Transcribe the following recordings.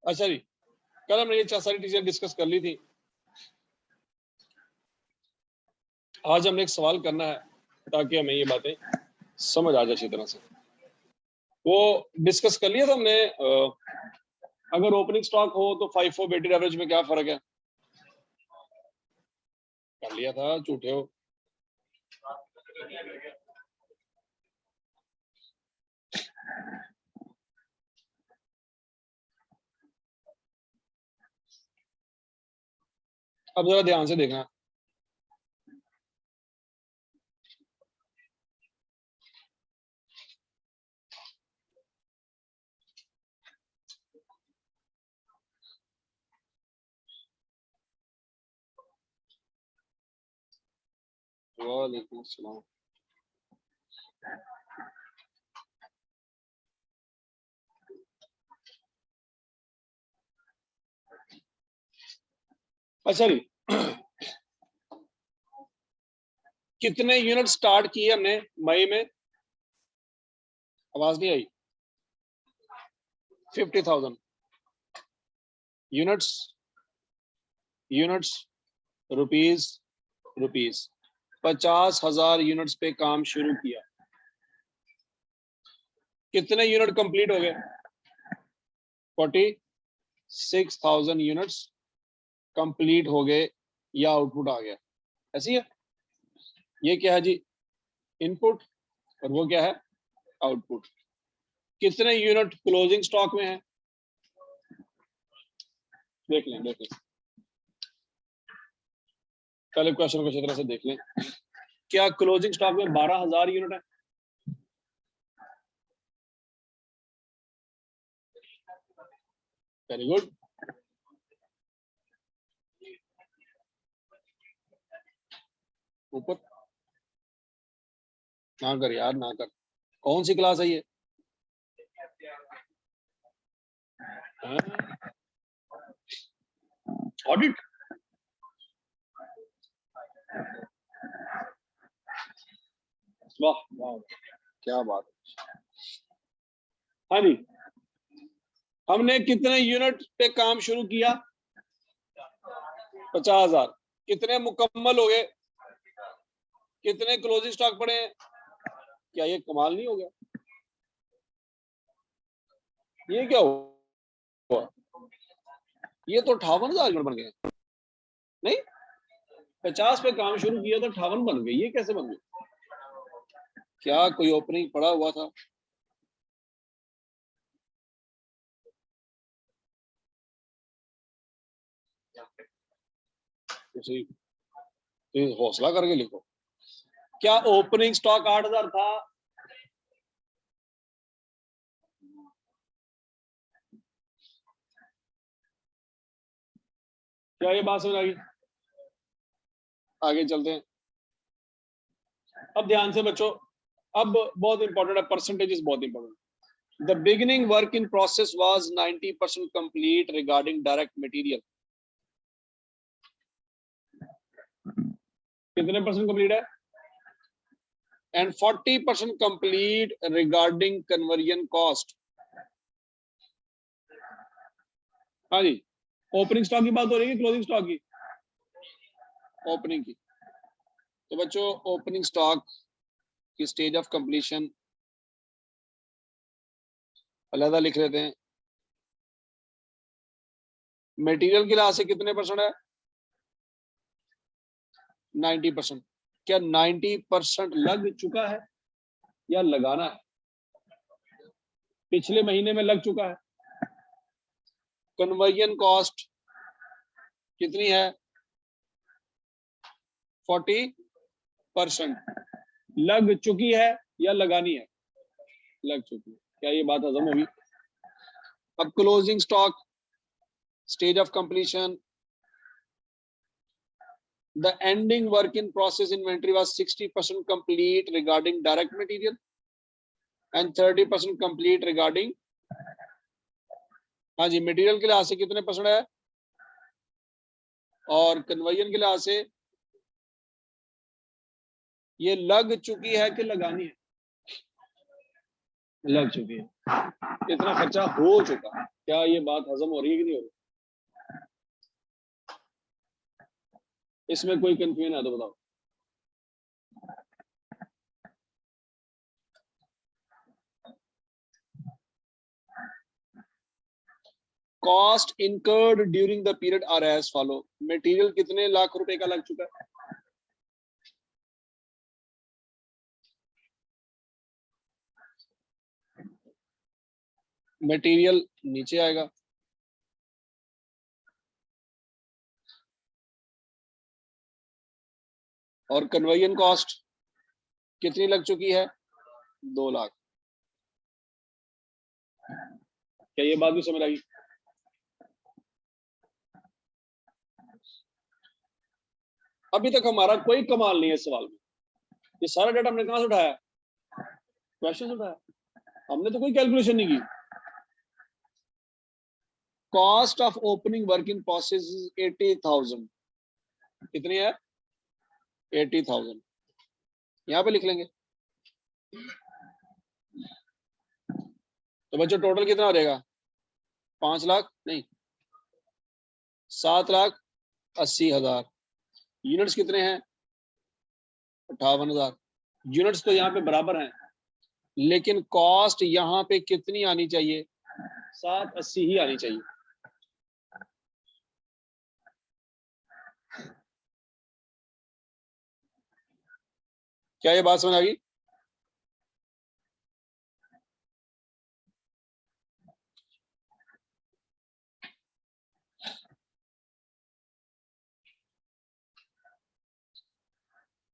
अच्छा जी, कल हमने ये सारी चीजें डिस्कस कर ली थी। आज हमने एक सवाल करना है ताकि हमें ये बातें समझ आ जाए अच्छी तरह से। वो डिस्कस कर लिया था हमने, अगर ओपनिंग स्टॉक हो तो 5-4 वेटेड एवरेज में क्या फर्क है, कर लिया था, झूठे हो। अब जरा ध्यान से देखना। वालेकुम सलाम। अच्छा जी, कितने यूनिट स्टार्ट किए हमने मई में? आवाज नहीं आई। 50,000 units, units, rupees, rupees. 50,000 units पे काम शुरू किया। कितने यूनिट कंप्लीट हो गए? 46,000 यूनिट्स कंप्लीट हो गए या आउटपुट आ गया। ऐसी है। ये क्या है जी? इनपुट। और वो क्या है? आउटपुट। कितने यूनिट क्लोजिंग स्टॉक में है? देख लें, देख लें। पहले क्वेश्चन को अच्छी तरह से देख लें। क्या क्लोजिंग स्टॉक में 12,000 यूनिट है? Very good. ऊपर ना कर यार, ना कर। कौन सी क्लास है ये? ऑडिट। वाह वाह, क्या बात है। हाँ जी, हमने कितने यूनिट पे काम शुरू किया? 50,000। कितने मुकम्मल हो गए? कितने क्लोजिंग स्टॉक पड़े हैं? क्या ये कमाल नहीं हो गया? ये क्या हुआ? ये तो 58,000 यूनिट बन गए। नहीं, 50 पे काम शुरू किया तो 58 बन गए। ये कैसे बन गए? क्या कोई ओपनिंग पड़ा हुआ था? हौसला करके लिखो। क्या ओपनिंग स्टॉक 8,000 था? क्या ये बात समझ आ गई? आगे चलते हैं। अब ध्यान से बच्चों, अब बहुत इंपॉर्टेंट है, परसेंटेज बहुत important. The beginning work in process was 90% complete regarding direct material. कितने परसेंट कंप्लीट है? And 40% complete regarding conversion cost. हाँ जी, ओपनिंग स्टॉक की बात हो रही है, क्लोजिंग स्टॉक की? ओपनिंग की। तो बच्चों, ओपनिंग स्टॉक की स्टेज ऑफ कंप्लीशन अलग लिख लेते हैं। मटेरियल के लिहाज से कितने परसेंट है? 90%। क्या 90% लग चुका है या लगाना है? पिछले महीने में लग चुका है। कन्वर्जन कॉस्ट कितनी है? 40%। लग चुकी है या लगानी है? लग चुकी है। क्या ये बात हजम होगी? अब closing stock stage of completion, the ending work in process inventory was 60% complete regarding direct material and 30% complete regarding, हाँ जी, मटेरियल के लिहाज से कितने परसेंट है और कन्वर्जन के लिहाज से ये लग चुकी है कि लगानी है? लग चुकी है, इतना खर्चा हो चुका है। क्या ये बात हजम हो रही है कि नहीं हो रही? इसमें कोई कंफ्यूजन है तो बताओ। Cost incurred during the period are as follow. Material कितने लाख रुपए का लग चुका है? मटेरियल नीचे आएगा, और कन्वर्जन कॉस्ट कितनी लग चुकी है? 2 लाख। क्या ये बात भी समझ आई? अभी तक हमारा कोई कमाल नहीं है इस सवाल में। ये सारा डाटा हमने कहां से उठाया? क्वेश्चन से उठाया, हमने तो कोई कैलकुलेशन नहीं की। Cost of opening work in process 80,000। कितनी है? 80,000। यहां पे लिख लेंगे। तो बच्चों टोटल कितना हो जाएगा? 5 लाख नहीं, 7,80,000। यूनिट्स कितने हैं? 58,000। यूनिट्स तो यहाँ पे बराबर हैं, लेकिन कॉस्ट यहाँ पे कितनी आनी चाहिए? 780 ही आनी चाहिए। क्या ये बात समझ आ गई?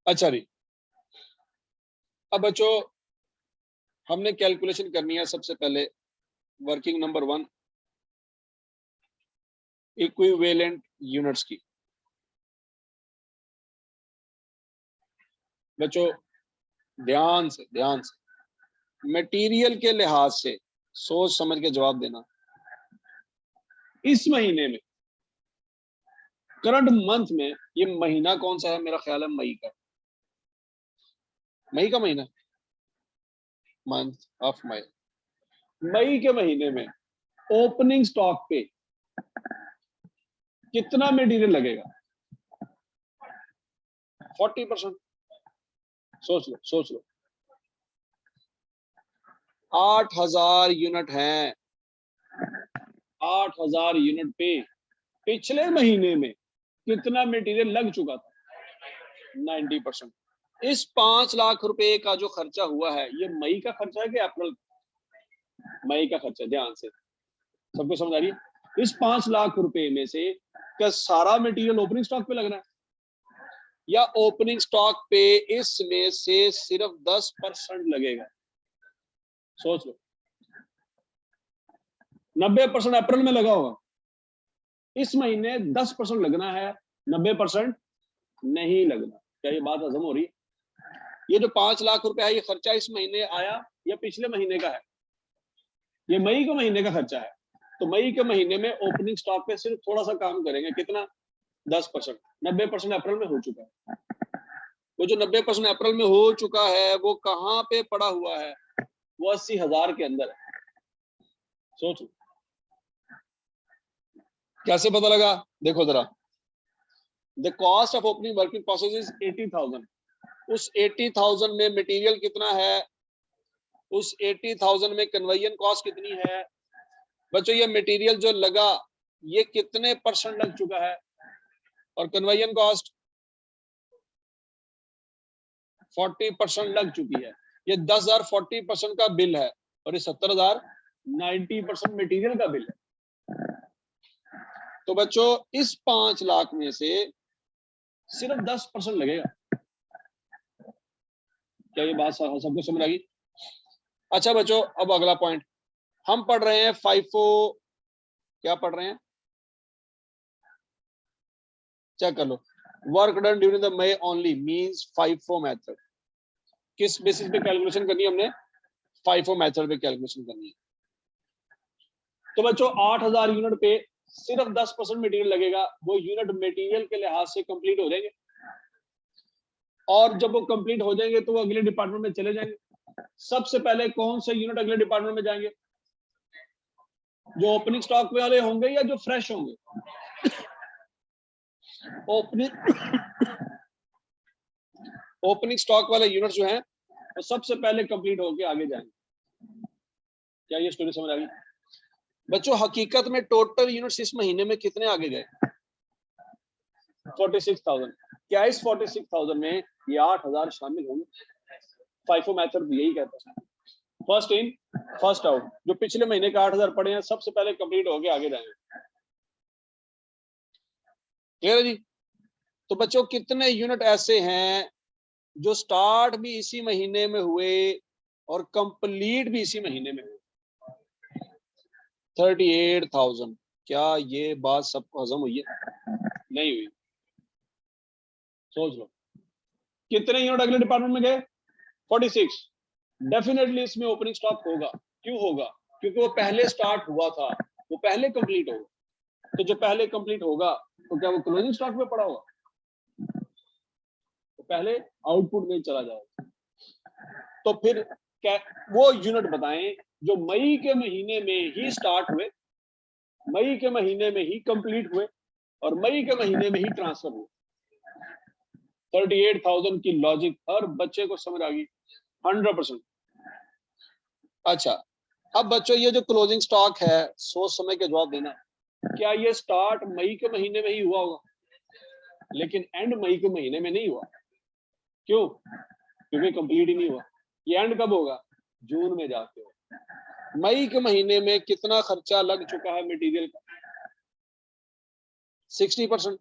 अच्छा जी, अब बच्चों हमने कैलकुलेशन करनी है सबसे पहले वर्किंग नंबर 1 इक्विवेलेंट यूनिट्स की। बच्चों ध्यान से मटेरियल के लिहाज से सोच समझ के जवाब देना। इस महीने में, करंट मंथ में, ये महीना कौन सा है? मेरा ख्याल है मई का। मई का महीना, मंथ ऑफ मई। मई के महीने में ओपनिंग स्टॉक पे कितना मटेरियल लगेगा? 40%। सोच लो 8,000 यूनिट हैं। 8,000 यूनिट पे पिछले महीने में कितना मटेरियल लग चुका था? 90%। इस 5 लाख रुपए का जो खर्चा हुआ है, ये मई का खर्चा है कि अप्रैल? मई का खर्चा। ध्यान से सबको समझ आ रही है? इस 5 लाख रुपए में से क्या सारा मटेरियल ओपनिंग स्टॉक पे लगना है, या ओपनिंग स्टॉक पे इसमें से सिर्फ 10% लगेगा? सोच लो। 90% अप्रैल में लगा होगा, इस महीने 10% लगना है, 90% नहीं लगना। क्या ये बात हजम हो रही है? ये जो 5 लाख रुपए है, ये खर्चा इस महीने आया या पिछले महीने का है? ये मई के महीने का खर्चा है। तो मई के महीने में ओपनिंग स्टॉक पे सिर्फ थोड़ा सा काम करेंगे। कितना? 10%। 90% अप्रैल में हो चुका है। वो जो 90% अप्रैल में हो चुका है, वो कहाँ पे पड़ा हुआ है? वो 80,000 के अंदर है। सोचो कैसे पता लगा? देखो जरा, the cost of opening working process is 80,000। उस 80,000 में मटेरियल कितना है? उस 80,000 में कन्वर्जन कॉस्ट कितनी है? बच्चों ये मटेरियल जो लगा, ये कितने % लग चुका है? और कन्वर्जन कॉस्ट 40% लग चुकी है। ये 10,000 40% का बिल है, और ये 70,000 90% मटेरियल का बिल है। तो बच्चों इस 5 लाख में से सिर्फ 10% लगेगा। क्या ये बात सबको समझ आ गई? अच्छा बच्चों, अब अगला पॉइंट हम पढ़ रहे हैं FIFO। क्या पढ़ रहे हैं? चेक कर लो। Work done during the May only means FIFO method. किस बेसिस पे कैलकुलेशन करनी है हमने? FIFO मेथड पे कैलकुलेशन करनी है। तो बच्चों 8,000 यूनिट पे सिर्फ 10% मटेरियल लगेगा। वो यूनिट मटेरियल के लिहाज से कंप्लीट हो जाएंगे, और जब वो कंप्लीट हो जाएंगे तो वो अगले डिपार्टमेंट में चले जाएंगे। सबसे पहले कौन से यूनिट अगले डिपार्टमेंट में जाएंगे? जो ओपनिंग स्टॉक वाले होंगे या जो फ्रेश होंगे? ओपनिंग स्टॉक वाले यूनिट जो हैं वो सबसे पहले कंप्लीट होके आगे जाएंगे। क्या ये स्टोरी समझ आ गई बच्चों? हकीकत में टोटल यूनिट्स इस महीने में कितने आगे गए? 46,000। क्या इस 46,000 में ये 8,000 शामिल होंगे? फाइफो मेथड यही कहता है, फर्स्ट इन फर्स्ट आउट। जो पिछले महीने का 8,000 पड़े हैं सबसे पहले कंप्लीट होके आगे जाएंगे। क्लियर है जी? तो बच्चों कितने यूनिट ऐसे हैं जो स्टार्ट भी इसी महीने में हुए और कंप्लीट भी इसी महीने में हुए? 38,000। क्या ये बात सबको हजम हुई है? नहीं हुई। सोच लो कितने यूनिट अगले डिपार्टमेंट में गए? 46। डेफिनेटली इसमें ओपनिंग स्टॉक होगा। क्यों होगा? क्योंकि वो पहले स्टार्ट हुआ था, वो पहले कंप्लीट होगा। तो जो पहले कंप्लीट होगा तो क्या वो क्लोजिंग स्टॉक में पड़ा होगा? तो पहले आउटपुट में चला जाएगा। तो फिर क्या वो यूनिट बताएं जो मई के महीने में ही स्टार्ट हुए, मई के महीने में ही कंप्लीट हुए और मई के महीने में ही ट्रांसफर हुए। 38,000 की लॉजिक हर बच्चे को समझ आ गई 100%। अच्छा, अब बच्चों ये जो क्लोजिंग स्टॉक है सोच समझ के जवाब देना। क्या ये स्टार्ट मई के महीने में ही हुआ होगा? लेकिन एंड मई के महीने में नहीं हुआ। क्यों? क्योंकि कंप्लीट ही नहीं हुआ। ये एंड कब होगा? जून में जाके होगा। मई के महीने में कितना खर्चा लग चुका है मटेरियल का? 60%।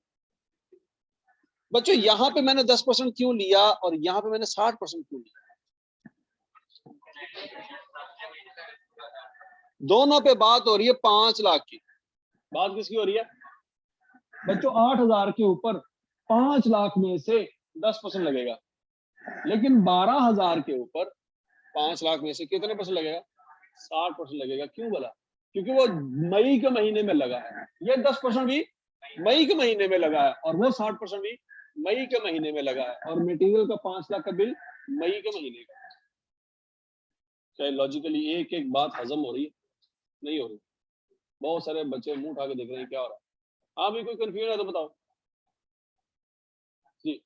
बच्चों यहां पे मैंने 10% क्यों लिया और यहां पे मैंने 60% क्यों लिया? दोनों पे बात हो रही है 5 लाख की। बात किसकी हो रही है बच्चों? 8,000 के ऊपर 5 लाख में से 10% लगेगा, लेकिन 12,000 के ऊपर 5 लाख में से कितने परसेंट लगेगा? 60% लगेगा। क्यों बोला? क्योंकि वो मई के महीने में लगा है। ये 10% भी मई के महीने में लगा है और वो 60% भी मई के महीने में लगा है। और मटेरियल का 5 लाख का बिल मई के महीने का। चाहे लॉजिकली एक एक बात हजम हो रही है? नहीं हो रही। बहुत सारे बच्चे मुंह उठा के देख रहे हैं क्या हो रहा है। हाँ भी कोई कंफ्यूजन है तो बताओ जी।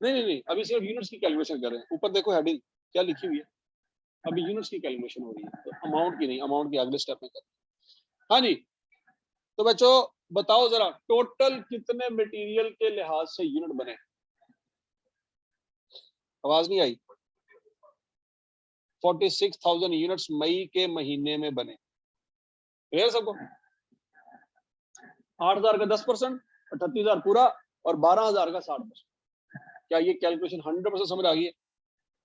नहीं नहीं नहीं, अभी सिर्फ यूनिट्स की कैलकुलेशन कर रहे हैं। ऊपर देखो हेडिंग क्या लिखी हुई है। अभी यूनिट्स की कैलकुलेशन हो रही है, तो अमाउंट की नहीं, अमाउंट की अगले स्टेप में कर। हाँ जी, तो बच्चों बताओ जरा टोटल कितने मटेरियल के लिहाज से यूनिट बने? आवाज नहीं आई। 46,000 यूनिट्स मई के महीने में बने। क्लियर सबको? 8,000 का 10%, 38,000 पूरा और 12,000 का 60%। क्या ये कैलकुलेशन 100% समझ आ गई है?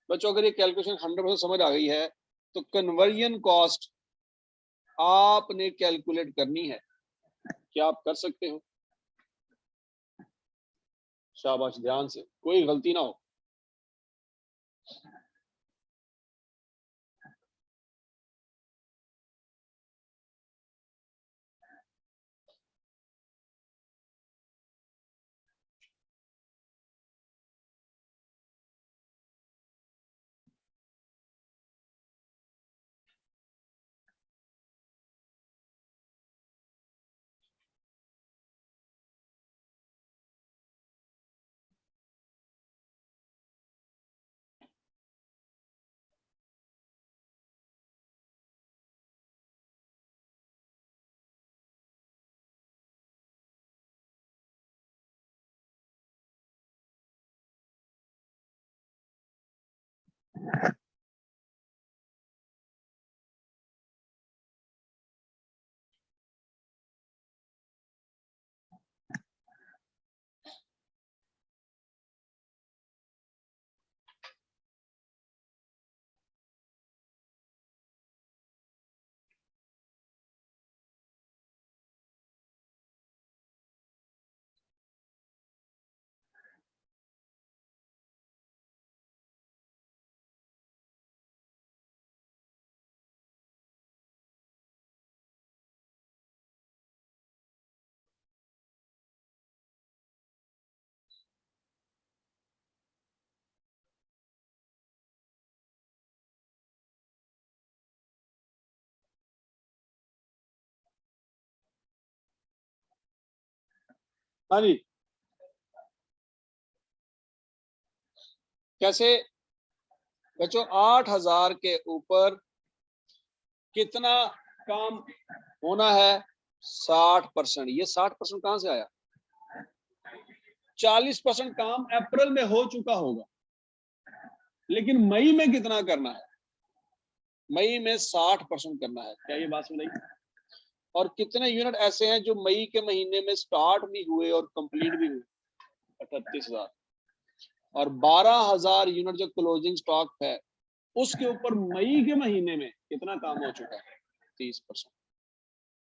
बच्चों अगर ये कैलकुलेशन 100% समझ आ गई है तो कन्वर्जन कॉस्ट आपने कैलकुलेट करनी है। क्या आप कर सकते हो? शाबाश, ध्यान से, कोई गलती ना हो। हाँ जी, कैसे बच्चों? 8,000 के ऊपर कितना काम होना है? 60%। ये 60% कहां से आया? 40% काम अप्रैल में हो चुका होगा, लेकिन मई में कितना करना है? मई में 60% करना है। क्या ये बात समझ आई? और कितने यूनिट ऐसे हैं जो मई के महीने में स्टार्ट भी हुए और कंप्लीट भी हुए? 38,000। और 12,000 यूनिट जो क्लोजिंग स्टॉक है, उसके ऊपर मई के महीने में कितना काम हो चुका है? 30%।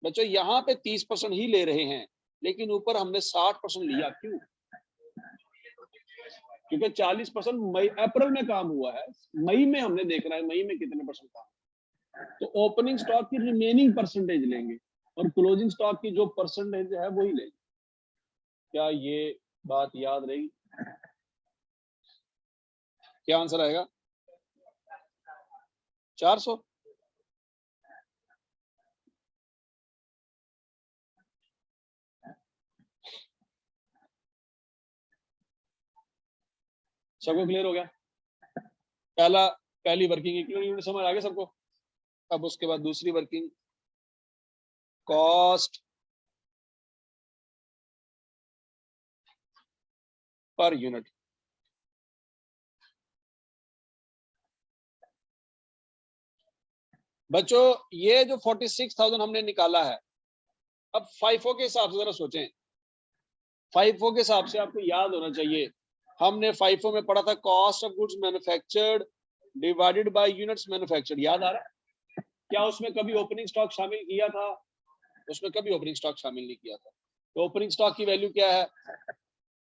बच्चों यहाँ पे 30% ही ले रहे हैं, लेकिन ऊपर हमने 60% लिया। क्यों? क्योंकि 40% मई अप्रैल में काम हुआ है, मई में हमने देखना है मई में कितने परसेंट काम। तो ओपनिंग स्टॉक की रिमेनिंग परसेंटेज लेंगे और क्लोजिंग स्टॉक की जो परसेंटेज है वही लेंगे। क्या ये बात याद रहेगी? क्या आंसर आएगा? 400। सबको क्लियर हो गया? पहली वर्किंग इक्विटी यूनिट समझ आ गया सबको? अब उसके बाद दूसरी वर्किंग, कॉस्ट पर यूनिट। बच्चों ये जो 46,000 हमने निकाला है, अब फाइफो के हिसाब से जरा सोचें। फाइफो के हिसाब से आपको याद होना चाहिए, हमने फाइफो में पढ़ा था cost of goods manufactured divided by units manufactured. याद आ रहा है? क्या उसमें कभी ओपनिंग स्टॉक शामिल किया था? उसमें कभी ओपनिंग स्टॉक शामिल नहीं किया था। तो ओपनिंग स्टॉक की वैल्यू क्या है?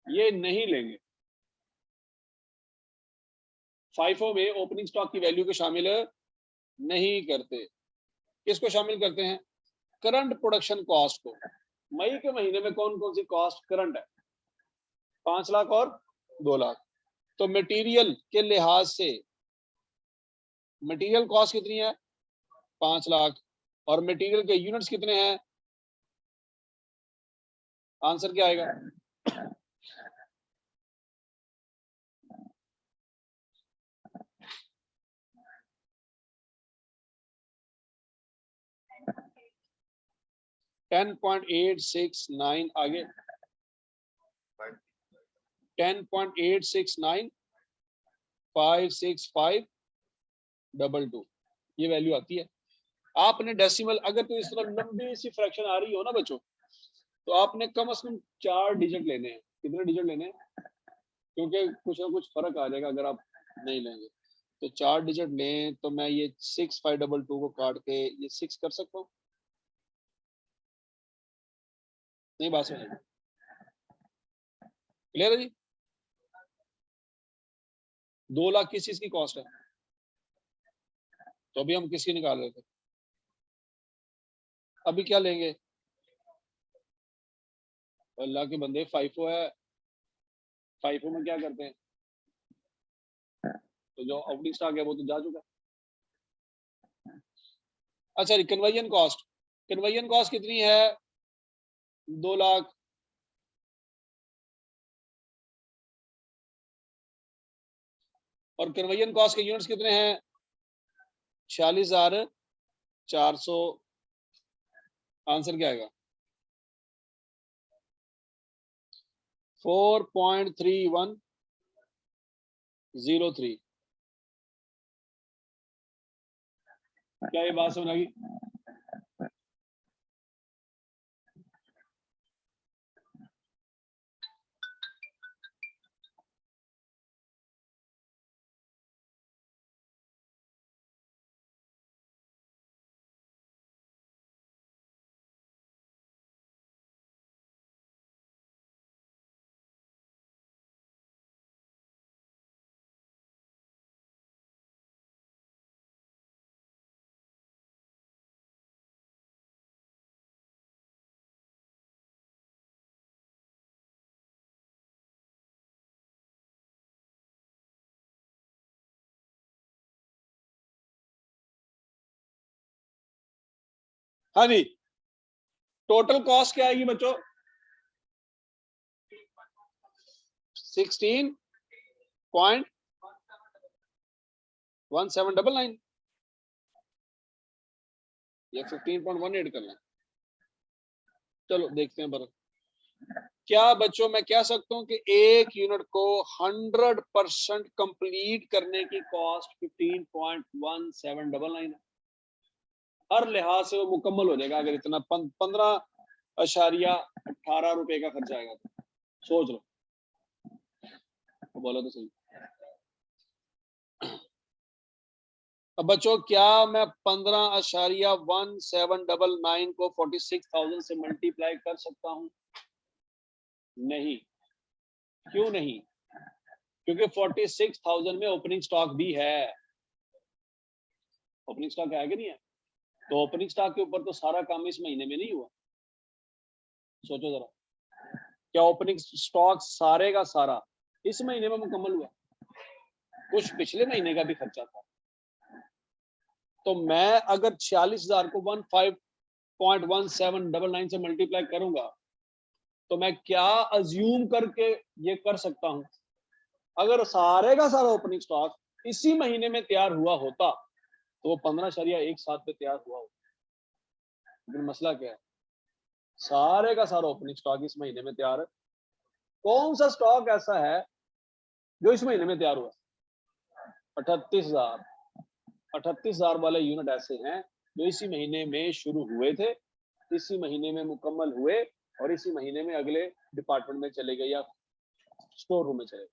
ये नहीं लेंगे। फाइफो में ओपनिंग स्टॉक की वैल्यू को शामिल नहीं करते। किसको शामिल करते हैं? करंट प्रोडक्शन कॉस्ट को। मई के महीने में कौन कौन सी कॉस्ट करंट है? 5 लाख और 2 लाख। तो मटेरियल के लिहाज से मटेरियल कॉस्ट कितनी है? 5 लाख। और मटेरियल के यूनिट्स कितने हैं? आंसर क्या आएगा? $10.869 आगे 10.869,56522 ये वैल्यू आती है। आपने डेसिमल, अगर तो इस तरह लंबी सी फ्रैक्शन आ रही हो ना बच्चों, तो आपने कम से कम 4 डिजिट लेने हैं। कितने डिजिट लेने हैं? क्योंकि कुछ ना कुछ फर्क आ जाएगा अगर आप नहीं लेंगे। तो 4 डिजिट लें। तो मैं ये 6522 को काट के ये 6 कर सकता हूँ? नहीं, बात समझ क्लियर है जी? 2 लाख किस चीज की कॉस्ट है? तो अभी हम किसकी निकाल रहे थे? अभी क्या लेंगे? अल्लाह के बंदे, फाइफो है। फाइफो में क्या करते हैं? तो जो ओपनिंग स्टॉक है वो तो जा चुका। अच्छा, कन्वर्जन कॉस्ट। कन्वर्जन कॉस्ट कितनी है? 2 लाख। और कन्वर्जन कॉस्ट के यूनिट्स कितने हैं? 46,400। आंसर क्या आएगा? 4.3103। क्या ये बात समझ आ गई? हाँ जी, टोटल कॉस्ट क्या आएगी बच्चों? 16.1799 या 15.18 करना है। चलो देखते हैं बरं। क्या बच्चों मैं कह सकता हूं कि एक यूनिट को 100% कंप्लीट करने की कॉस्ट 15.1799 है। हर लिहाज से वो मुकम्मल हो जाएगा अगर इतना 15.18 रुपए का खर्चा आएगा तो सोच लो, बोलो तो सही। अब बच्चों क्या मैं 15.1799 को 46,000 से मल्टीप्लाई कर सकता हूं? नहीं। क्यों नहीं? क्योंकि 46,000 में ओपनिंग स्टॉक भी है। ओपनिंग स्टॉक है कि नहीं है? तो ओपनिंग स्टॉक के ऊपर तो सारा काम इस महीने में नहीं हुआ। सोचो जरा, क्या ओपनिंग स्टॉक सारे का सारा इस महीने में मुकम्मल हुआ? कुछ पिछले महीने का भी खर्चा था। तो मैं अगर 46,000 को 15.1799 से मल्टीप्लाई करूंगा तो मैं क्या अज्यूम करके ये कर सकता हूं? अगर सारे का सारा ओपनिंग स्टॉक इसी महीने में तैयार हुआ होता तो वो 15.17 पे तैयार हुआ होता। लेकिन मसला क्या है, सारे का सारा ओपनिंग स्टॉक इस महीने में तैयार है। कौन सा स्टॉक ऐसा है जो इस महीने में तैयार हुआ? 38,000। 38,000 वाले यूनिट ऐसे हैं जो इसी महीने में शुरू हुए थे, इसी महीने में मुकम्मल हुए और इसी महीने में अगले डिपार्टमेंट में चले गए या स्टोर रूम में चले गए।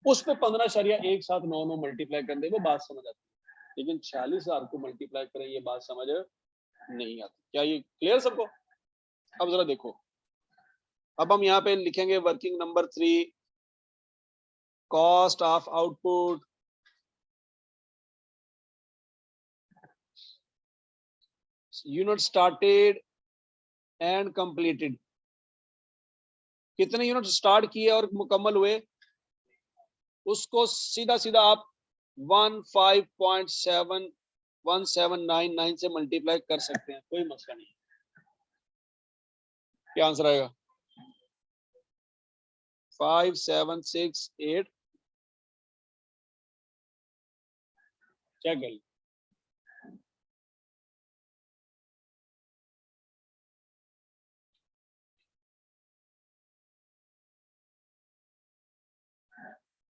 उस पर 15.1799 मल्टीप्लाई कर दे वो बात समझ आती है, लेकिन 46,000 को मल्टीप्लाई करें ये बात समझ नहीं आती। क्या ये क्लियर सबको? अब जरा देखो, अब हम यहाँ पे लिखेंगे working number 3, cost of output unit started and completed. कितने यूनिट स्टार्ट किए और मुकम्मल हुए उसको सीधा सीधा आप 15.1799 से मल्टीप्लाई कर सकते हैं, कोई मसला नहीं। क्या आंसर आएगा? 5768। चेक कर लीजिए।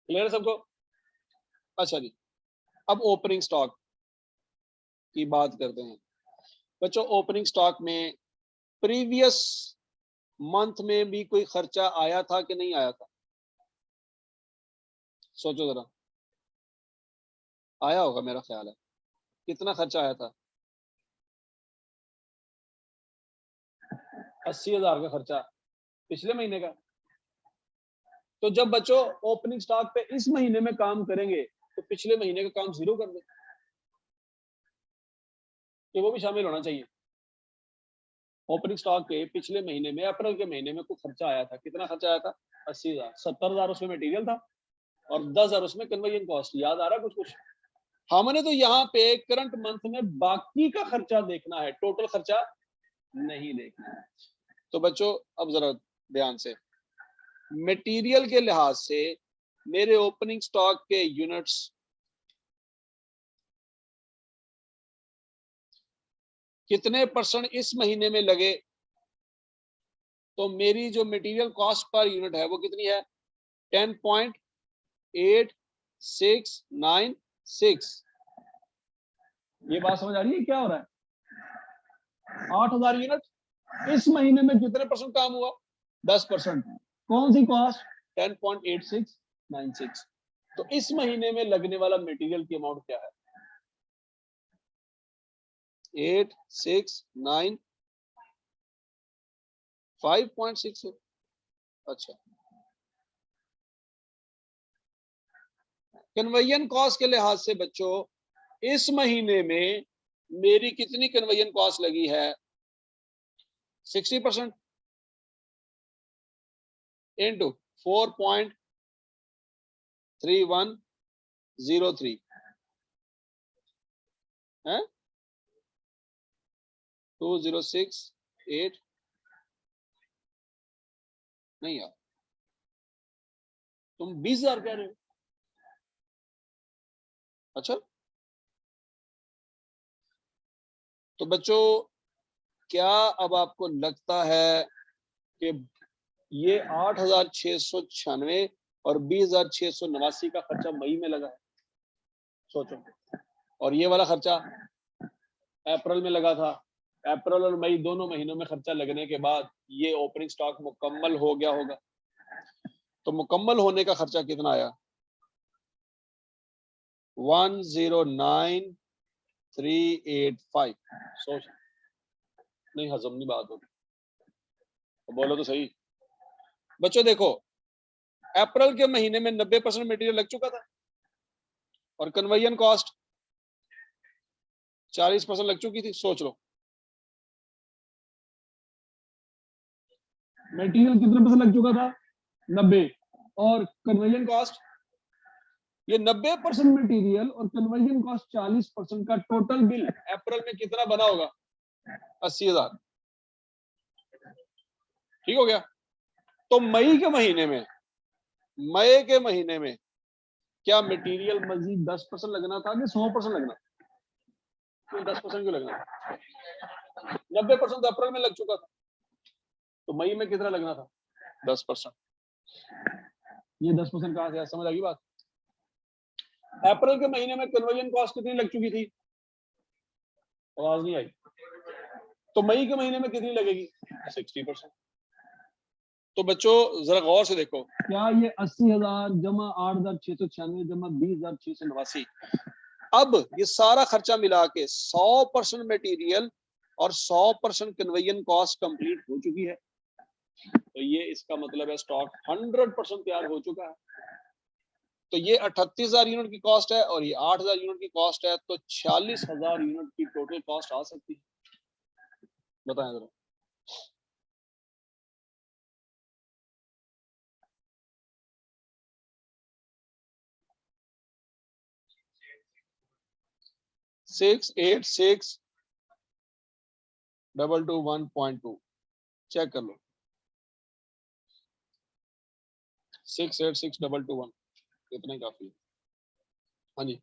क्लियर सबको? अच्छा जी, अब ओपनिंग स्टॉक की बात करते हैं बच्चों। ओपनिंग स्टॉक में प्रीवियस मंथ में भी कोई खर्चा आया था कि नहीं आया था? सोचो जरा, आया होगा मेरा ख्याल है। कितना खर्चा आया था? 80,000 का खर्चा पिछले महीने का। तो जब बच्चों ओपनिंग स्टॉक पे इस महीने में काम करेंगे तो पिछले महीने का काम जीरो कर दे, कि वो भी शामिल होना चाहिए। ओपनिंग स्टॉक के पिछले महीने में अप्रैल के महीने में कुछ खर्चा आया था। कितना खर्चा आया था? 80,000। 70,000 उसमें मटेरियल था और 10,000 उसमें कन्वर्जन कॉस्ट। याद आ रहा कुछ कुछ? हमने तो यहाँ पे करंट मंथ में बाकी का खर्चा देखना है, टोटल खर्चा नहीं देखना है। तो बच्चों अब जरा ध्यान से, मटेरियल के लिहाज से मेरे ओपनिंग स्टॉक के यूनिट्स कितने परसेंट इस महीने में लगे, तो मेरी जो मटेरियल कॉस्ट पर यूनिट है वो कितनी है? 10.8696। ये बात समझ आ रही है क्या हो रहा है? 8,000 यूनिट इस महीने में कितने परसेंट काम हुआ? 10%। कौन सी कॉस्ट? 10.8696। तो इस महीने में लगने वाला मटेरियल की अमाउंट क्या है? 869 5.6। अच्छा, कन्वर्जन कॉस्ट के लिहाज से बच्चों इस महीने में मेरी कितनी कन्वर्जन कॉस्ट लगी है? 60% इंटू 4.3103 है 2068 नहीं यार, तुम 20,000 कह रहे हो। अच्छा, तो बच्चों क्या अब आपको लगता है कि ये 8,696 और 20,689 का खर्चा मई में लगा है? सोचो। और ये वाला खर्चा अप्रैल में लगा था। अप्रैल और मई दोनों महीनों में खर्चा लगने के बाद ये ओपनिंग स्टॉक मुकम्मल हो गया होगा। तो मुकम्मल होने का खर्चा कितना आया? 109,385। सोच, नहीं हजम नहीं बात होगी, तो बोलो तो सही। बच्चों देखो, अप्रैल के महीने में 90% मटेरियल लग चुका था और कन्वर्जन कॉस्ट 40% लग चुकी थी। सोच लो मटेरियल कितने परसेंट लग चुका था? 90, और कन्वर्जन कॉस्ट ये 90% मटेरियल और कन्वर्जन कॉस्ट 40% का टोटल बिल अप्रैल में कितना बना होगा? 80,000। ठीक हो गया। तो मई के महीने में क्या मटेरियल मजीद 10% लगना था कि 100% लगना? क्यों 10% क्यों लगना? 90% तो अप्रैल में लग चुका था, तो मई में कितना लगना था? 10%। ये 10% कहां से? समझ आ गई बात? अप्रैल के महीने में कन्वर्जन कॉस्ट कितनी लग चुकी थी? आवाज नहीं आई। तो मई के महीने में कितनी लगेगी? 60%। तो बच्चों जरा गौर से देखो, क्या ये 80,000 जमा 8,696 जमा 20,689, अब ये सारा खर्चा मिला के 100% मटेरियल और 100% कन्वर्जन कॉस्ट कंप्लीट हो चुकी है। तो ये इसका मतलब है स्टॉक 100% तैयार हो चुका है। तो ये 38,000 यूनिट की कॉस्ट है और ये 8,000 यूनिट की कॉस्ट है, तो 46,000 यूनिट की टोटल कॉस्ट आ सकती है। बताएं जरा। सिक्स 686,221.2 चेक कर लो। 686,221 इतना ही काफी है। हाँ जी,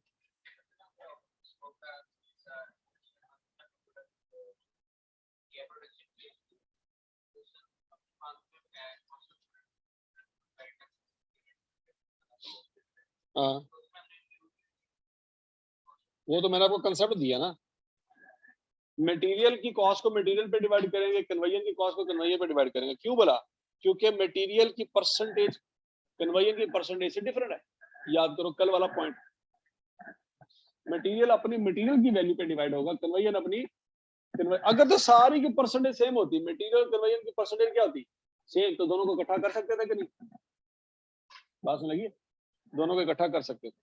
हाँ वो तो मैंने आपको कंसेप्ट दिया ना। मटेरियल की कॉस्ट को मटेरियल पे डिवाइड करेंगे, कन्वर्जन की कॉस्ट को कन्वर्जन पे डिवाइड करेंगे। क्यों बोला? क्योंकि मटेरियल की परसेंटेज कन्वर्जन की परसेंटेज से डिफरेंट है। याद करो कल वाला पॉइंट। मटेरियल अपनी मटेरियल की वैल्यू पे डिवाइड होगा, कन्वर्जन अपनी अगर तो सारी की परसेंटेज सेम होती, मटेरियल कन्वर्जन की परसेंटेज क्या होती? सेम, तो दोनों को इकट्ठा कर सकते थे कि नहीं? बात सुन लगी? दोनों को इकट्ठा कर सकते थे,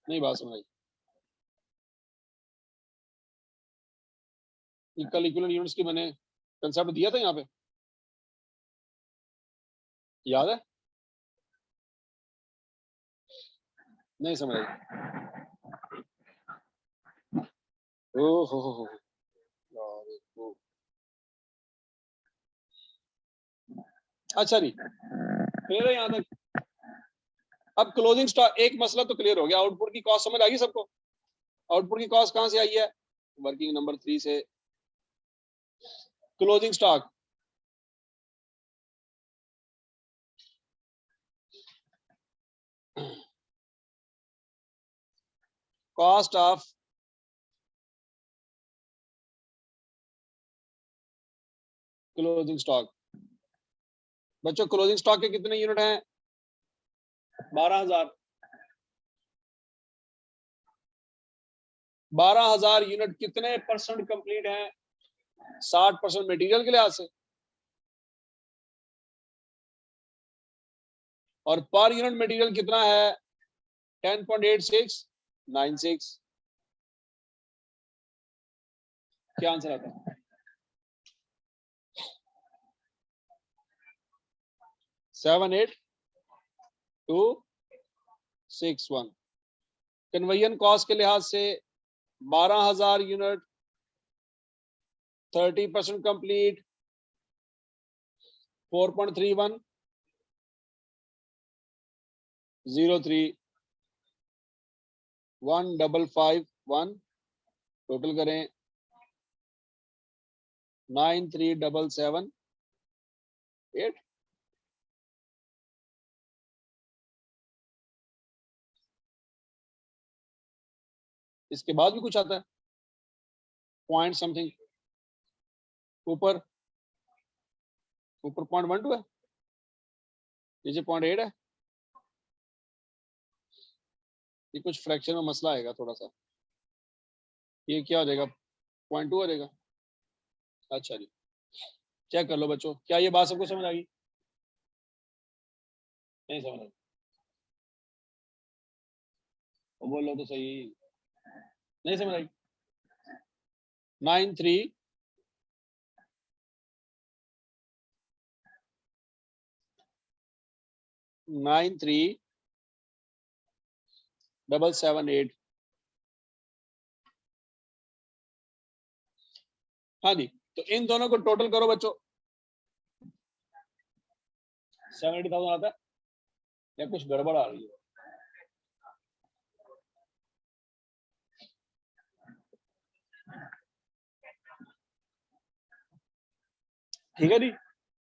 नहीं बात सुनाई? कल इक्विवेलेंट यूनिट्स की मैंने कंसेप्ट दिया था यहाँ पे, याद है? नहीं समझ आई? हो अच्छा जी, क्लियर है यहाँ तक? अब क्लोजिंग स्टॉक, एक मसला तो क्लियर हो गया। आउटपुट की कॉस्ट समझ आ गई सबको? आउटपुट की कॉस्ट कहां से आई है? वर्किंग नंबर 3 से। Closing stock cost of closing stock. बच्चों क्लोजिंग स्टॉक के कितने यूनिट हैं? 12,000। 12,000 यूनिट कितने परसेंट कंप्लीट हैं? 60% मटेरियल के लिहाज से, और पर यूनिट मटेरियल कितना है? 10.8696। क्या आंसर आता है? 78261। कन्वर्जन कॉस्ट के लिहाज से 12,000 यूनिट 30% कंप्लीट 4.31, 031551 टोटल करें 93778। इसके बाद भी कुछ आता है पॉइंट समथिंग, ऊपर ऊपर 0.12 है, नीचे 0.8 है। ये कुछ फ्रैक्शन में मसला आएगा थोड़ा सा, ये क्या हो जाएगा 0.2 हो जाएगा। अच्छा जी, चेक कर लो बच्चों, क्या ये बात सबको समझ आ गई? नहीं समझ आई? बोलो तो सही, नहीं समझ आई? 93 778। हाँ जी, तो इन दोनों को टोटल करो बच्चों, 70,000 आता है या कुछ गड़बड़ आ रही है? ठीक है जी,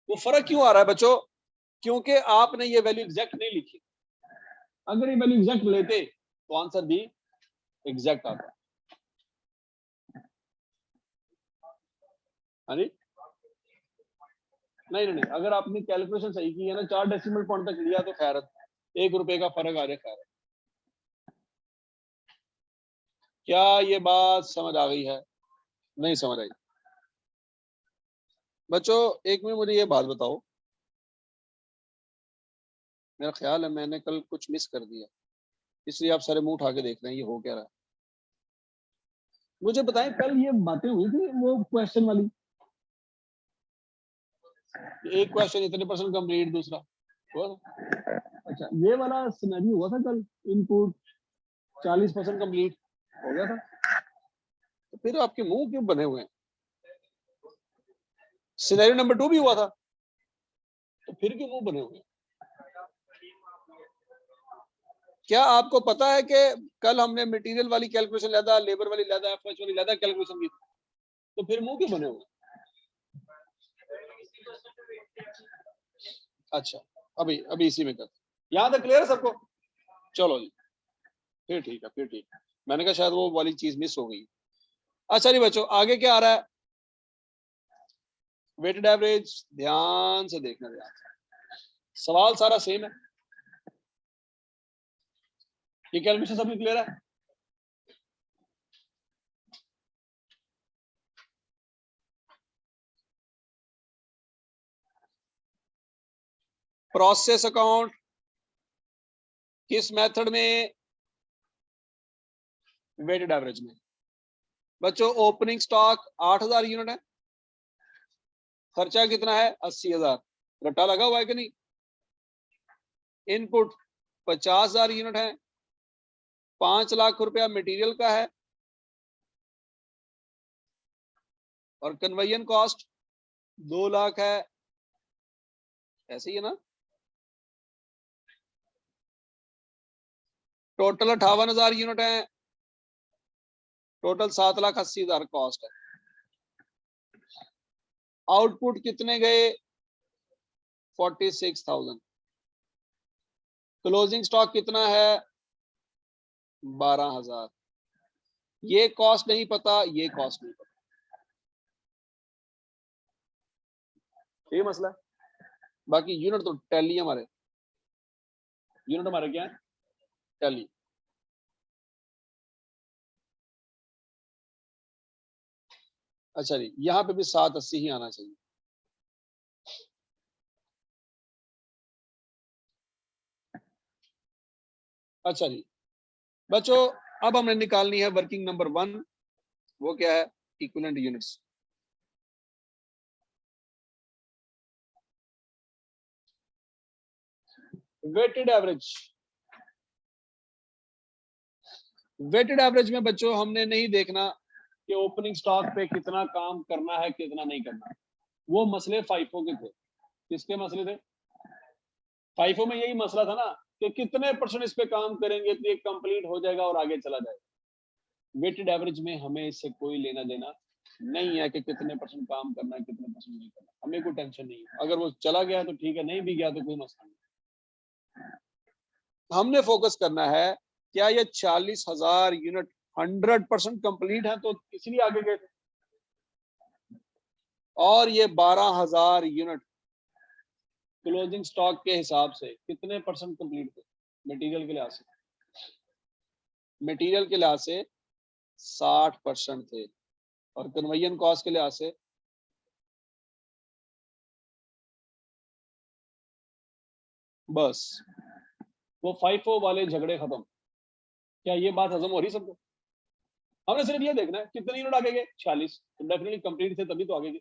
वो फर्क क्यों आ रहा है बच्चों? क्योंकि आपने ये वैल्यू एग्जैक्ट नहीं लिखी। अगर ये वैल्यू एग्जैक्ट लेते तो आंसर भी एग्जैक्ट आता। हाँ जी, नहीं नहीं नहीं, अगर आपने कैलकुलेशन सही की है ना, 4 डेसिमल पॉइंट तक लिया तो खैर 1 रुपए का फर्क आ जाए खैर। क्या ये बात समझ आ गई है? नहीं समझ आई? बच्चों एक मिनट मुझे ये बात बताओ, मेरा ख्याल है मैंने कल कुछ मिस कर दिया, इसलिए आप सारे मुंह उठा के देख रहे हैं ये हो क्या रहा है। मुझे बताएं कल ये बातें हुई थी वो क्वेश्चन वाली, एक क्वेश्चन इतने परसेंट कंप्लीट, दूसरा हुआ था? अच्छा, ये वाला सिनेरियो हुआ था कल, इनपुट 40% कंप्लीट हो गया था, तो फिर आपके मुंह क्यों बने हुए हैं? सिनेरियो नंबर 2 भी हुआ था, तो फिर क्यों मुंह बने हुए हैं? क्या आपको पता है कि कल हमने मटेरियल वाली कैलकुलेशन ज़्यादा, लेबर वाली ज़्यादा, एफएच वाली ज़्यादा कैलकुलेशन की, तो फिर मुंह क्यों बने हुए? अच्छा, अभी अभी इसी में कर, यहाँ तक क्लियर है सबको? चलो जी, फिर ठीक है, फिर ठीक है। मैंने कहा शायद वो वाली चीज मिस हो गई। अच्छा जी बच्चों, आगे क्या आ रहा है? वेटेड एवरेज, ध्यान से देखना, ध्यान से। सवाल सारा सेम है, ये कैलकुलेशन सबकी क्लियर है? प्रोसेस अकाउंट किस मेथड में? वेटेड एवरेज में। बच्चों ओपनिंग स्टॉक 8,000 यूनिट है, खर्चा कितना है 80,000, रट्टा लगा हुआ है कि नहीं? इनपुट 50,000 यूनिट है, 5 लाख रुपया मटेरियल का है, और कन्वेयन कॉस्ट 2 लाख है, ऐसे ही है ना? टोटल 58,000 यूनिट है, टोटल 7,80,000 कॉस्ट है। आउटपुट कितने गए? 46,000। क्लोजिंग स्टॉक कितना है? 12,000। ये कॉस्ट नहीं पता, ये कॉस्ट नहीं पता, ये मसला है। बाकी यूनिट तो टैली हमारे, यूनिट हमारे क्या है? टैली। अच्छा जी, यहाँ पे भी 780 ही आना चाहिए। अच्छा जी बच्चों, अब हमने निकालनी है वर्किंग नंबर 1, वो क्या है? Equivalent units. Weighted average, weighted average में बच्चों हमने नहीं देखना कि ओपनिंग स्टॉक पे कितना काम करना है कितना नहीं करना है, वो मसले फाइफो के थे। किसके मसले थे? फाइफो में यही मसला था ना कि कितने % इस पे काम करेंगे तो ये कंप्लीट हो जाएगा और आगे चला जाएगा। वेटेड एवरेज में हमें इससे कोई लेना देना नहीं है कि कितने % काम करना है, कितने % नहीं करना, हमें कोई टेंशन नहीं है। अगर वो चला गया तो ठीक है, नहीं भी गया तो कोई मसला नहीं। हमने फोकस करना है क्या ये 40,000 यूनिट 100% कंप्लीट है, तो इसलिए आगे गए थे। और ये 12,000 यूनिट क्लोजिंग स्टॉक के हिसाब से कितने % कंप्लीट थे मटेरियल के लिहाज से? मटेरियल के लिहाज से 60% थे और कन्वर्जन कॉस्ट के लिहाज से बस वो FIFO वाले झगड़े खत्म। क्या ये बात हजम हो रही सबको? हमने सिर्फ ये देखना है कितने यूनिट आगे गए, 46, तो डेफिनेटली कंप्लीट थे तभी तो आगे गए।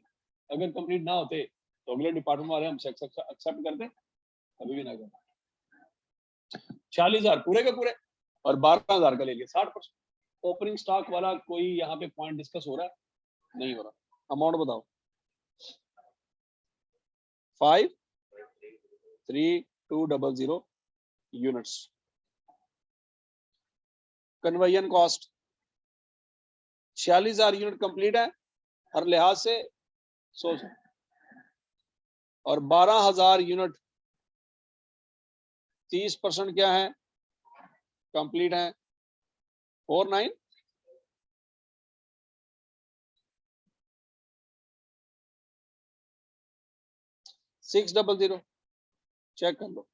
अगर कंप्लीट ना होते तो अगले डिपार्टमेंट वाले हमसे एक्सेप्ट करते, कभी भी ना करते। 40,000 पूरे के पूरे और 12,000 का ले लिया 60%। ओपनिंग स्टॉक वाला कोई यहाँ पे पॉइंट डिस्कस हो रहा है? नहीं हो रहा। अमाउंट बताओ। 53200 units. Conversion cost 46,000 unit complete है हर लिहाज से 100 और 12,000 यूनिट 30% क्या है कंप्लीट है 49 600 चेक कर लो।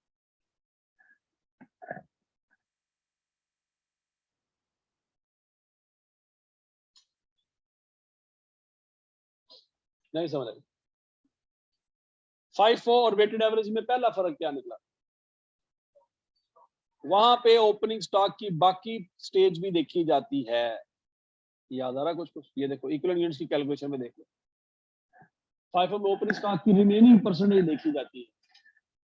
नहीं समझ आई। 5-4 और वेटेड एवरेज में पहला फर्क क्या निकला? वहां पे ओपनिंग स्टॉक की बाकी स्टेज भी देखी जाती है। याद आ रहा कुछ कुछ? ये देखो इक्विवेलेंट यूनिट्स की कैलकुलेशन में देख लो। 5-4 में ओपनिंग स्टॉक की रिमेनिंग परसेंटेज देखी जाती है।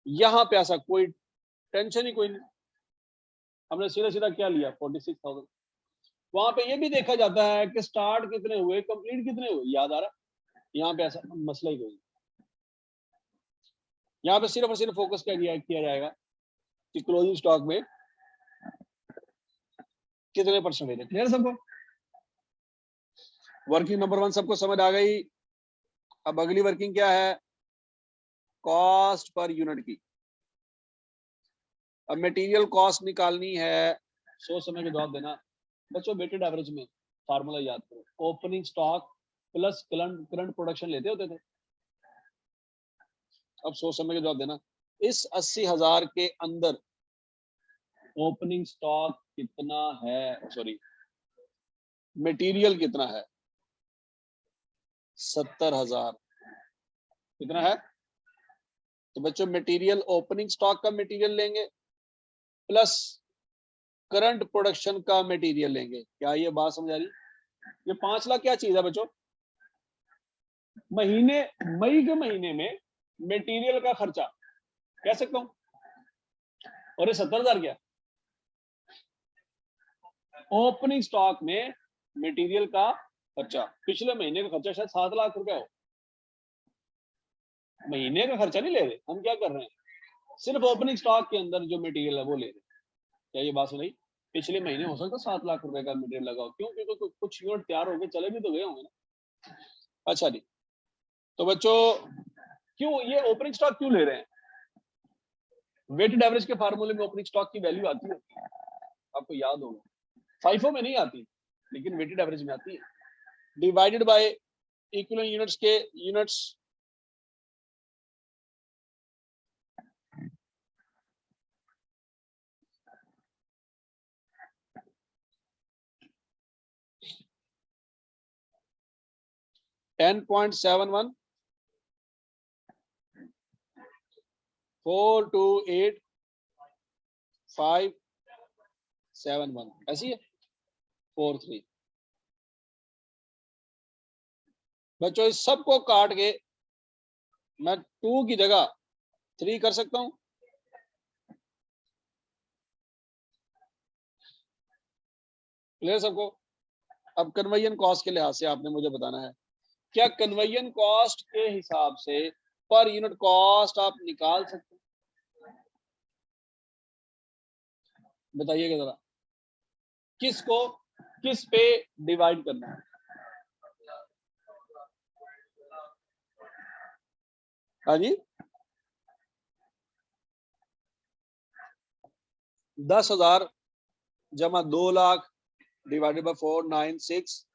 यहाँ पे ऐसा कोई टेंशन ही कोई नहीं। हमने सीधा सीधा क्या लिया 46,000। वहां पे ये भी देखा जाता है कि स्टार्ट कितने हुए, कंप्लीट कितने हुए। याद आ रहा? यहाँ पे ऐसा मसला ही कोई नहीं। यहाँ पे सिर्फ और सिर्फ फोकस किया जाएगा कि क्लोजिंग स्टॉक में कितने % है। क्लियर सबको? वर्किंग नंबर 1 सबको समझ आ गई। अब अगली वर्किंग क्या है? कॉस्ट पर यूनिट की। अब मटेरियल कॉस्ट निकालनी है, सोच समझ के जवाब देना बच्चों। वेटेड एवरेज में फार्मूला याद करो, opening stock plus current production लेते होते थे। अब सोच समझ के जवाब देना। इस 80,000 के अंदर ओपनिंग स्टॉक कितना है, सॉरी मटेरियल कितना है? 70,000। कितना है? तो बच्चों मटेरियल ओपनिंग स्टॉक का मटेरियल लेंगे प्लस करंट प्रोडक्शन का मटेरियल लेंगे। क्या ये बात समझ आ रही? ये 5 लाख क्या चीज है बच्चों? महीने मई के महीने में मटेरियल का खर्चा कह सकता हूं। और ये 70,000 क्या? ओपनिंग स्टॉक में मटेरियल का खर्चा। पिछले महीने का खर्चा शायद 7 लाख रुपया हो। महीने का खर्चा नहीं ले रहे हम। क्या कर रहे हैं? सिर्फ ओपनिंग स्टॉक के अंदर जो मटेरियल है वो ले रहे हैं। क्या ये बात सुनाई? पिछले महीने हो सकता 7 लाख रुपए का मटेरियल लगा हो। क्यों? क्योंकि कुछ यूनिट तैयार होकर चले भी तो गए होंगे ना। अच्छा जी, तो बच्चों क्यों ये ओपनिंग स्टॉक क्यों ले रहे हैं? वेटेड एवरेज के फार्मूले में ओपनिंग स्टॉक की वैल्यू आती है, आपको याद होगा। FIFO में नहीं आती लेकिन वेटेड एवरेज में आती है। डिवाइडेड बाय इक्विवेलेंट यूनिट्स के यूनिट्स $10.71 428,571 ऐसी है 43। बच्चों इस सबको काट के मैं 2 की जगह 3 कर सकता हूं। क्लियर सबको? अब कन्वर्जन कॉस्ट के लिहाज से आपने मुझे बताना है क्या कन्वर्जन कॉस्ट के हिसाब से पर यूनिट कॉस्ट आप निकाल सकते हैं? बताइएगा जरा, किसको किस पे डिवाइड करना है? हाँ जी, 10,000 जमा 2 लाख डिवाइडेड बाय 496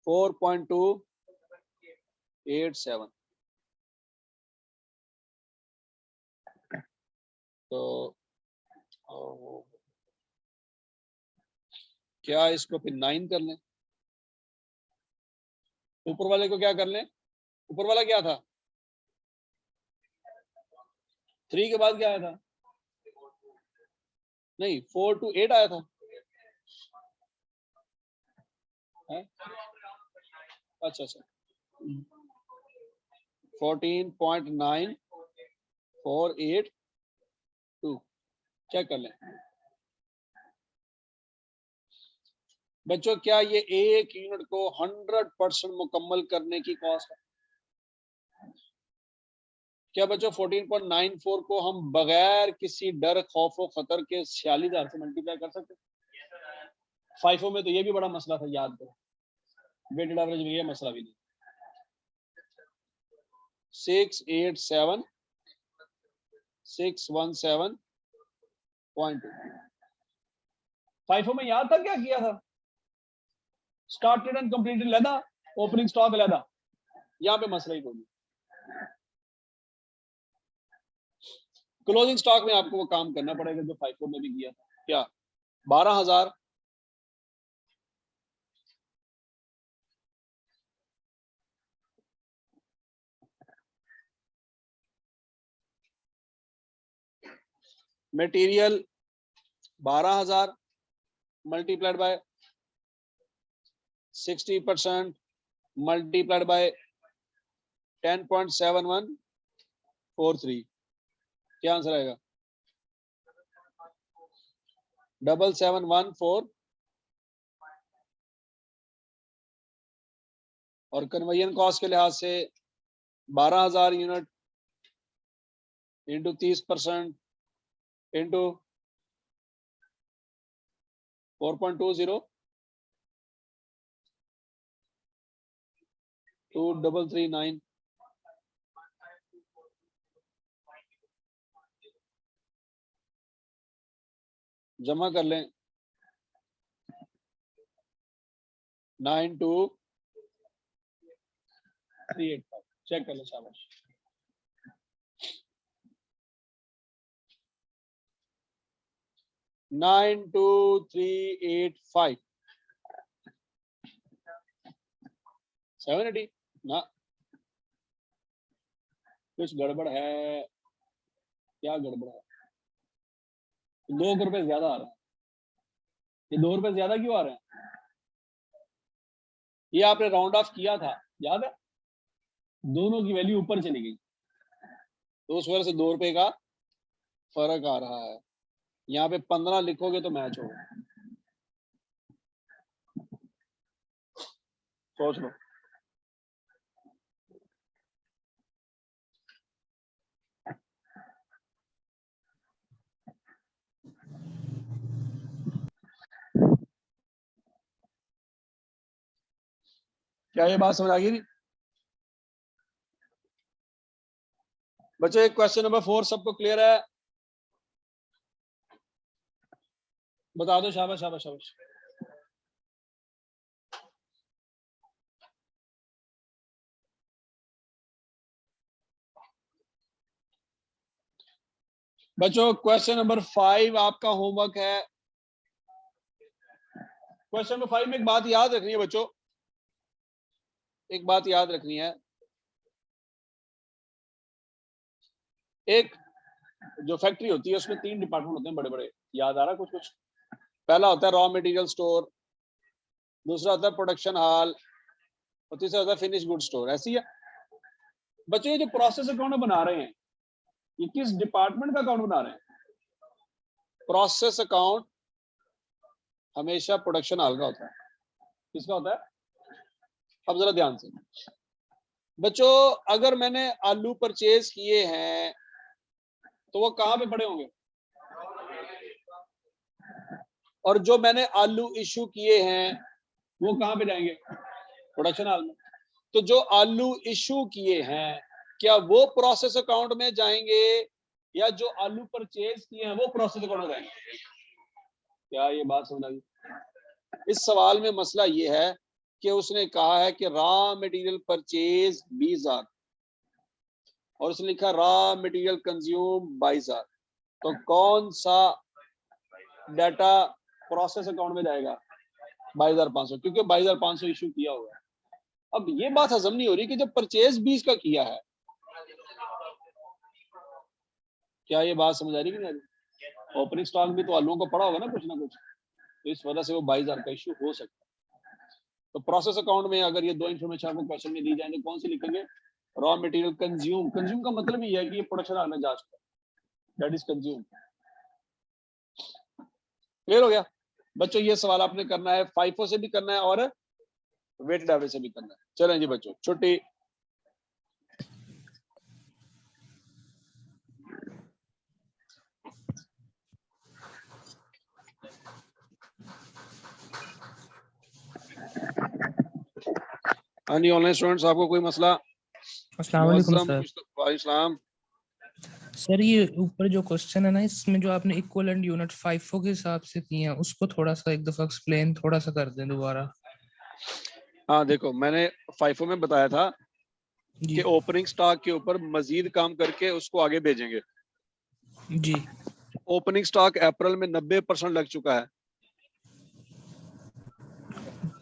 4.287। तो क्या इसको फिर 9 कर लें? ऊपर वाले को क्या कर लें? ऊपर वाला क्या था? 3 के बाद क्या आया था? नहीं, 4 to 8 आया था। है? अच्छा अच्छा, 14.9482 चेक कर लें बच्चों। क्या ये एक यूनिट को 100% मुकम्मल करने की कॉस्ट है? क्या बच्चों 14.94 को हम बगैर किसी डर खौफ और खतर के 46,000 से मल्टीप्लाई कर सकते हैं? फाइफो में तो ये भी बड़ा मसला था, याद करो। वेटेड एवरेज में ये मसला भी नहीं। 617.2 फाइफो में याद था क्या किया था? स्टार्टेड एंड कंप्लीटेड लेदा, ओपनिंग स्टॉक लेदा। यहाँ पे मसला ही कोई नहीं। क्लोजिंग स्टॉक में आपको वो काम करना पड़ेगा जो फाइफो में भी किया था। क्या 12,000 material 12,000 multiplied by 60% multiplied by 10.7143। क्या आंसर आएगा? 7714। और कन्वर्जन कॉस्ट के लिहाज से 12,000 यूनिट इंटू 30% इंटू 4.20 2339 जमा कर लें 92,385। चेक कर लें, शाबाश। Nine two three eight five 780 ना, कुछ गड़बड़ है। क्या गड़बड़ है? 2 रुपए ज्यादा आ रहे हैं। ये 2 रुपए ज्यादा क्यों आ रहे हैं? ये आपने राउंड ऑफ किया था, याद है? दोनों की वैल्यू ऊपर चली गई, तो उस वजह से 2 रुपए का फर्क आ रहा है। यहाँ पे 15 लिखोगे तो मैच होगा। सोच लो। क्या ये बात समझ आ गई नहीं बच्चों? एक क्वेश्चन नंबर 4 सबको क्लियर है? बता दो, शाबाश शाबाश शाबाश। बच्चों क्वेश्चन नंबर 5 आपका होमवर्क है। क्वेश्चन नंबर 5 में एक बात याद रखनी है बच्चों, एक बात याद रखनी है। एक जो फैक्ट्री होती है उसमें 3 डिपार्टमेंट होते हैं बड़े बड़े, याद आ रहा कुछ कुछ? पहला होता है रॉ मटेरियल स्टोर, दूसरा होता है प्रोडक्शन हॉल, और तीसरा होता है फिनिश गुड स्टोर। ऐसी है बच्चों। ये जो प्रोसेस अकाउंट बना रहे हैं, ये किस डिपार्टमेंट का अकाउंट बना रहे हैं? प्रोसेस अकाउंट हमेशा प्रोडक्शन हॉल का होता है। किसका होता है? अब जरा ध्यान से बच्चों, अगर मैंने आलू परचेज किए हैं तो वो कहां पे पड़े होंगे? और जो मैंने आलू इशू किए हैं वो कहाँ पे जाएंगे? प्रोडक्शन हाल में। तो जो आलू इशू किए हैं क्या वो प्रोसेस अकाउंट में जाएंगे या जो आलू परचेज किए हैं वो प्रोसेस अकाउंट में जाएंगे? क्या ये बात समझ आई? इस सवाल में मसला ये है कि उसने कहा है कि रॉ मटेरियल परचेज 20,000 और उसने लिखा रॉ मटेरियल कंज्यूम 22,000। तो कौन सा डाटा प्रोसेस अकाउंट में जाएगा? 22,500, क्योंकि 22,500 इशू किया हुआ है। अब ये बात हजम नहीं हो रही कि जब परचेज 20 का किया है, क्या ये बात समझ आ रही कि नहीं? ओपनिंग स्टॉक भी तो आलूओं को पड़ा होगा ना कुछ, तो इस वजह से वो 22,000 का इशू हो सकता है। तो प्रोसेस अकाउंट में अगर ये दो इन्फॉर्मेशन आपको क्वेश्चन में दी जाए तो कौन सी लिखेंगे? Raw material consume. कंज्यूम का मतलब ही है कि ये प्रोडक्शन हाल में जा चुका है, दैट इज कंज्यूम। क्लियर हो गया बच्चों? ये सवाल आपने करना है, फाइफो से भी करना है और वेटेड एवरेज से भी करना है। चलें जी बच्चों, छुट्टी। हाँ जी, ऑनलाइन स्टूडेंट्स, आपको कोई मसला? अस्सलाम वालेकुम सर। वालेकुम। सर ये ऊपर जो क्वेश्चन है ना, इसमें जो आपने इक्विवेलेंट यूनिट फाइफो के हिसाब से किए हैं, उसको थोड़ा सा एक दफा एक्सप्लेन थोड़ा सा कर दें दोबारा। हाँ देखो, मैंने फाइफो में बताया था जी कि ओपनिंग स्टॉक के ऊपर मजीद काम करके उसको आगे भेजेंगे। जी ओपनिंग स्टॉक अप्रैल में 90% लग चुका है,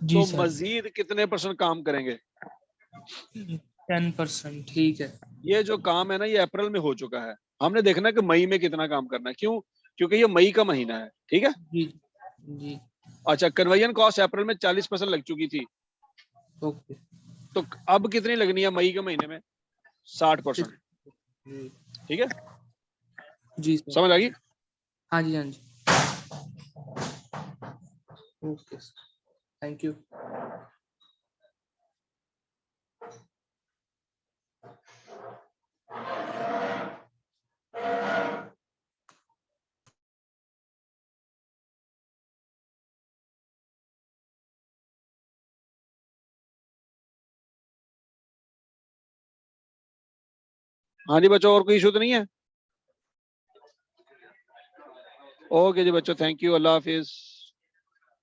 जी तो सर। मजीद कितने % काम करेंगे? 10%। ठीक है। ये जो काम है ना, ये अप्रैल में हो चुका है। हमने देखना है कि मई में कितना काम करना है। क्यों? क्योंकि ये मई का महीना है, ठीक है। जी जी। अच्छा, कन्वर्जन कॉस्ट अप्रैल में 40% लग चुकी थी, ओके। तो अब कितनी लगनी है मई के महीने में? 60%। जी ठीक है, जी सर। समझ आ गई? हाँ जी हाँ जी। Okay thank you. हाँ जी बच्चों, और कोई इशू तो नहीं है? ओके जी बच्चों, थैंक यू, अल्लाह हाफिज।